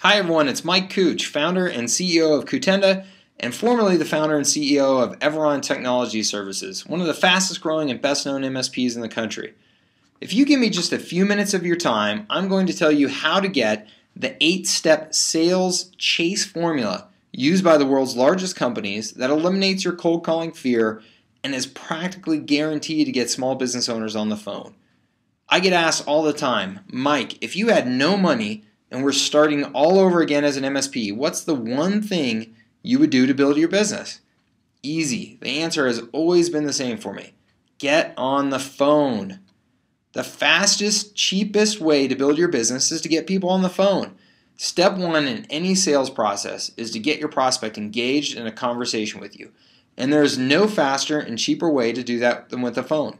Hi everyone, it's Mike Cooch, founder and CEO of Kutenda, and formerly the founder and CEO of Everon Technology Services, one of the fastest growing and best known MSPs in the country. If you give me just a few minutes of your time, I'm going to tell you how to get the 8-step sales chase formula used by the world's largest companies that eliminates your cold calling fear and is practically guaranteed to get small business owners on the phone. I get asked all the time, Mike, if you had no money and we're starting all over again as an MSP, what's the one thing you would do to build your business? Easy. The answer has always been the same for me. Get on the phone. The fastest, cheapest way to build your business is to get people on the phone. Step one in any sales process is to get your prospect engaged in a conversation with you. And there is no faster and cheaper way to do that than with the phone.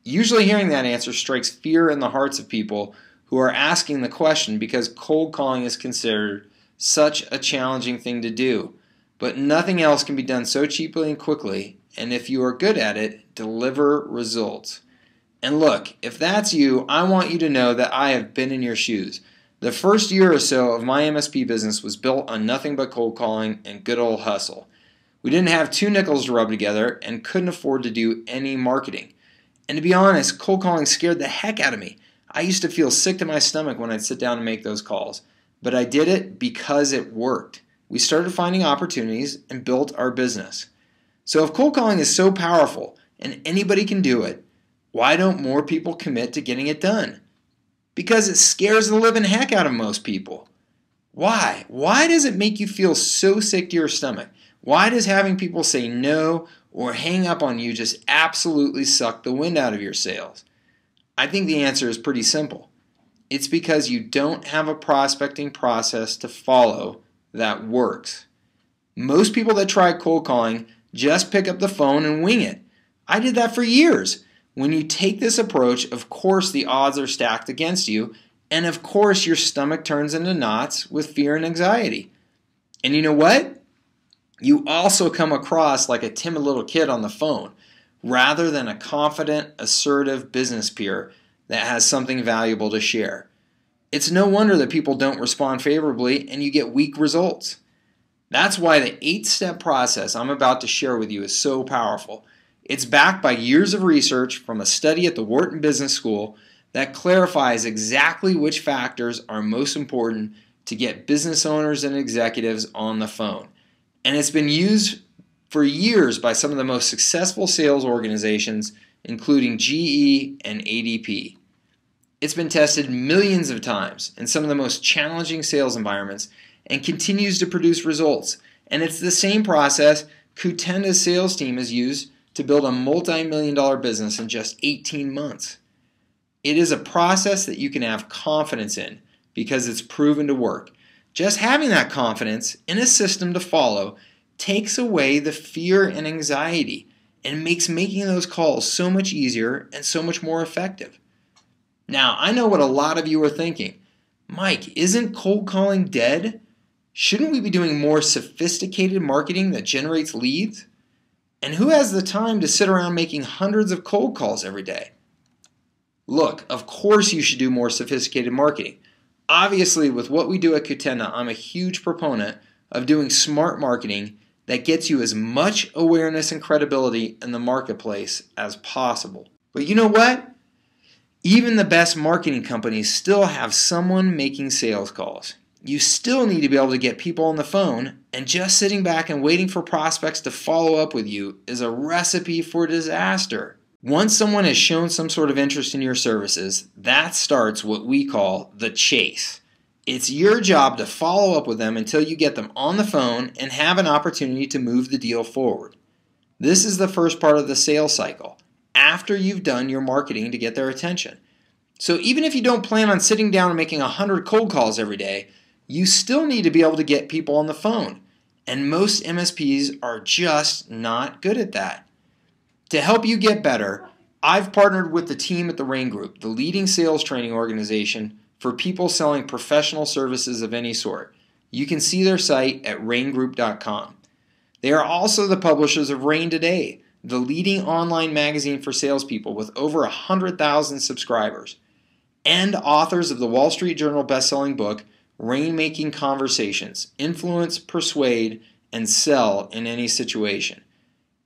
Usually hearing that answer strikes fear in the hearts of people who are asking the question because cold calling is considered such a challenging thing to do. But nothing else can be done so cheaply and quickly, and if you are good at it, deliver results. And look, if that's you, I want you to know that I have been in your shoes. The first year or so of my MSP business was built on nothing but cold calling and good old hustle. We didn't have 2 nickels to rub together and couldn't afford to do any marketing. And to be honest, cold calling scared the heck out of me. I used to feel sick to my stomach when I'd sit down and make those calls. But I did it because it worked. We started finding opportunities and built our business. So if cold calling is so powerful and anybody can do it, why don't more people commit to getting it done? Because it scares the living heck out of most people. Why? Why does it make you feel so sick to your stomach? Why does having people say no or hang up on you just absolutely suck the wind out of your sails? I think the answer is pretty simple. It's because you don't have a prospecting process to follow that works. Most people that try cold calling just pick up the phone and wing it. I did that for years. When you take this approach, of course the odds are stacked against you, and of course your stomach turns into knots with fear and anxiety. And you know what? You also come across like a timid little kid on the phone, rather than a confident, assertive business peer that has something valuable to share. It's no wonder that people don't respond favorably and you get weak results. That's why the 8-step process I'm about to share with you is so powerful. It's backed by years of research from a study at the Wharton Business School that clarifies exactly which factors are most important to get business owners and executives on the phone. And it's been used for years by some of the most successful sales organizations, including GE and ADP. It's been tested millions of times in some of the most challenging sales environments and continues to produce results. And it's the same process Kutenda's sales team has used to build a multi-million-dollar business in just 18 months. It is a process that you can have confidence in because it's proven to work. Just having that confidence in a system to follow takes away the fear and anxiety and makes making those calls so much easier and so much more effective. Now, I know what a lot of you are thinking. Mike, isn't cold calling dead? Shouldn't we be doing more sophisticated marketing that generates leads? And who has the time to sit around making hundreds of cold calls every day? Look, of course you should do more sophisticated marketing. Obviously, with what we do at Kutenda, I'm a huge proponent of doing smart marketing that gets you as much awareness and credibility in the marketplace as possible. But you know what? Even the best marketing companies still have someone making sales calls. You still need to be able to get people on the phone, and just sitting back and waiting for prospects to follow up with you is a recipe for disaster. Once someone has shown some sort of interest in your services, that starts what we call the chase. It's your job to follow up with them until you get them on the phone and have an opportunity to move the deal forward. This is the first part of the sales cycle, after you've done your marketing to get their attention. So even if you don't plan on sitting down and making 100 cold calls every day, you still need to be able to get people on the phone. And most MSPs are just not good at that. To help you get better, I've partnered with the team at the Rain Group, the leading sales training organization for people selling professional services of any sort. You can see their site at raingroup.com. They are also the publishers of Rain Today, the leading online magazine for salespeople with over 100,000 subscribers, and authors of the Wall Street Journal best-selling book, rainmaking conversations, influence, persuade, and sell in any situation.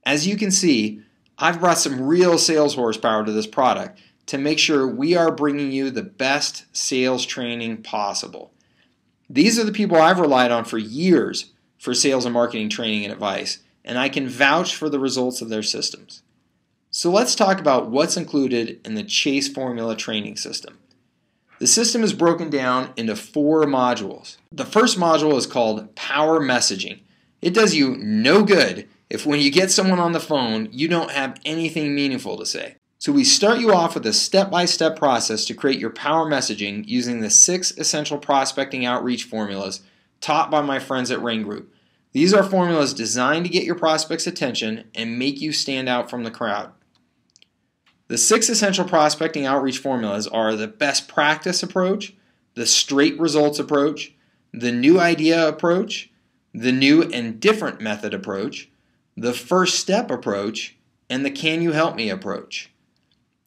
As you can see, I've brought some real sales horsepower to this product to make sure we are bringing you the best sales training possible. These are the people I've relied on for years for sales and marketing training and advice, and I can vouch for the results of their systems. So let's talk about what's included in the Chase Formula training system. The system is broken down into 4 modules. The first module is called Power Messaging. It does you no good if when you get someone on the phone, you don't have anything meaningful to say. So we start you off with a step-by-step process to create your power messaging using the 6 essential prospecting outreach formulas taught by my friends at Ring Group. These are formulas designed to get your prospects' attention and make you stand out from the crowd. The 6 essential prospecting outreach formulas are the best practice approach, the straight results approach, the new idea approach, the new and different method approach, the first step approach, and the can you help me approach.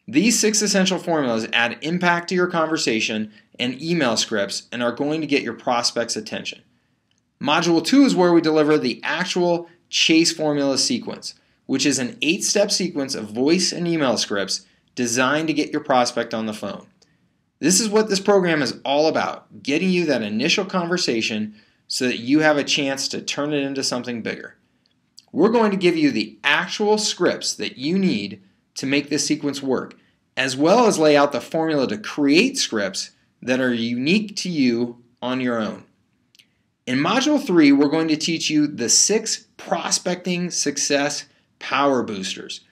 These 6 essential formulas add impact to your conversation and email scripts and are going to get your prospects' attention. Module 2 is where we deliver the actual Chase Formula sequence, which is an 8-step sequence of voice and email scripts designed to get your prospect on the phone. This is what this program is all about, getting you that initial conversation so that you have a chance to turn it into something bigger. We're going to give you the actual scripts that you need to make this sequence work, as well as lay out the formula to create scripts that are unique to you on your own. In Module 3, we're going to teach you the 6 prospecting success power boosters.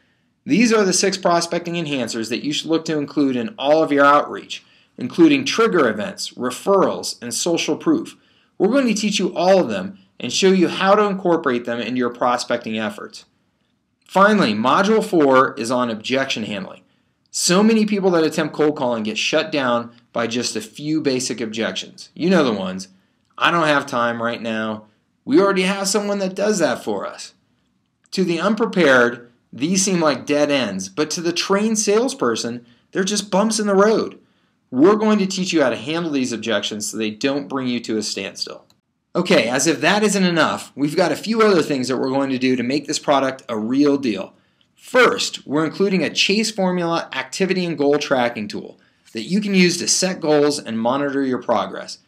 These are the 6 prospecting enhancers that you should look to include in all of your outreach, including trigger events, referrals, and social proof. We're going to teach you all of them and show you how to incorporate them into your prospecting efforts. Finally, Module 4 is on objection handling. So many people that attempt cold calling get shut down by just a few basic objections. You know the ones. I don't have time right now. We already have someone that does that for us. To the unprepared, these seem like dead ends, but to the trained salesperson, they're just bumps in the road. We're going to teach you how to handle these objections so they don't bring you to a standstill. Okay, as if that isn't enough, we've got a few other things that we're going to do to make this product a real deal. First, we're including a Chase Formula activity and goal tracking tool that you can use to set goals and monitor your progress.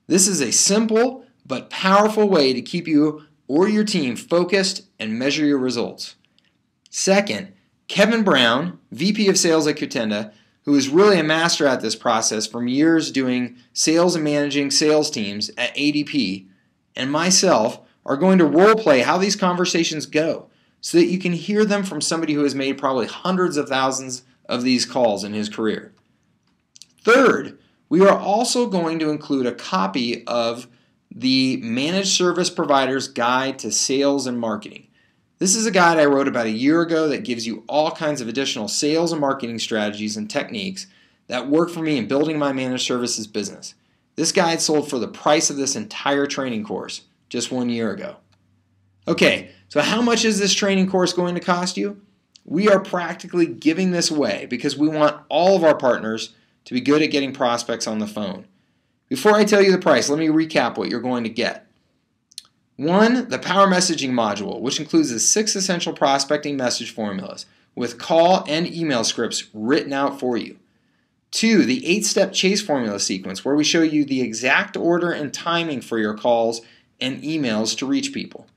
This is a simple but powerful way to keep you or your team focused and measure your results. Second, Kevin Brown, VP of Sales at Coutenda, who is really a master at this process from years doing sales and managing sales teams at ADP, and myself are going to role play how these conversations go so that you can hear them from somebody who has made probably hundreds of thousands of these calls in his career. Third, we are also going to include a copy of the Managed Service Provider's Guide to Sales and Marketing. This is a guide I wrote about a year ago that gives you all kinds of additional sales and marketing strategies and techniques that work for me in building my managed services business. This guide sold for the price of this entire training course just 1 year ago. Okay, so how much is this training course going to cost you? We are practically giving this away because we want all of our partners to be good at getting prospects on the phone. Before I tell you the price, let me recap what you're going to get. 1, the Power Messaging module, which includes the 6 essential prospecting message formulas with call and email scripts written out for you. 2, the 8-step Chase Formula sequence, where we show you the exact order and timing for your calls and emails to reach people.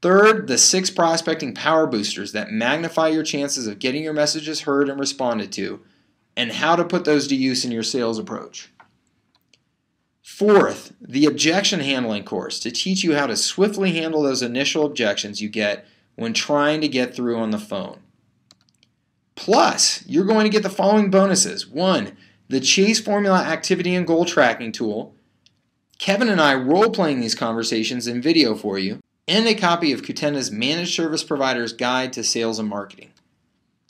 3rd, the 6 prospecting power boosters that magnify your chances of getting your messages heard and responded to, and how to put those to use in your sales approach. 4th, the objection handling course to teach you how to swiftly handle those initial objections you get when trying to get through on the phone. Plus, you're going to get the following bonuses. 1, the Chase Formula activity and goal tracking tool. Kevin and I role-playing these conversations in video for you, and a copy of Coutenda's Managed Service Provider's Guide to Sales and Marketing.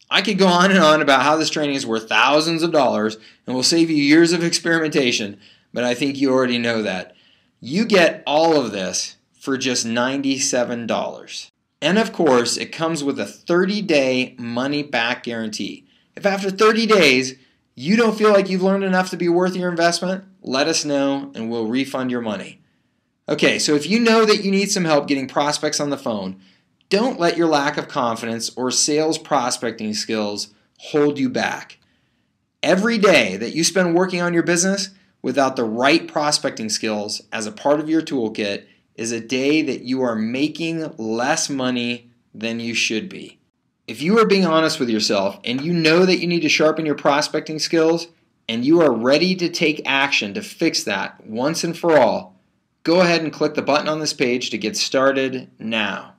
I could go on and on about how this training is worth thousands of dollars and will save you years of experimentation, but I think you already know that. You get all of this for just $97. And of course, it comes with a 30-day money-back guarantee. If after 30 days You don't feel like you've learned enough to be worth your investment? Let us know and we'll refund your money. Okay, so if you know that you need some help getting prospects on the phone, don't let your lack of confidence or sales prospecting skills hold you back. Every day that you spend working on your business without the right prospecting skills as a part of your toolkit is a day that you are making less money than you should be. If you are being honest with yourself and you know that you need to sharpen your prospecting skills and you are ready to take action to fix that once and for all, go ahead and click the button on this page to get started now.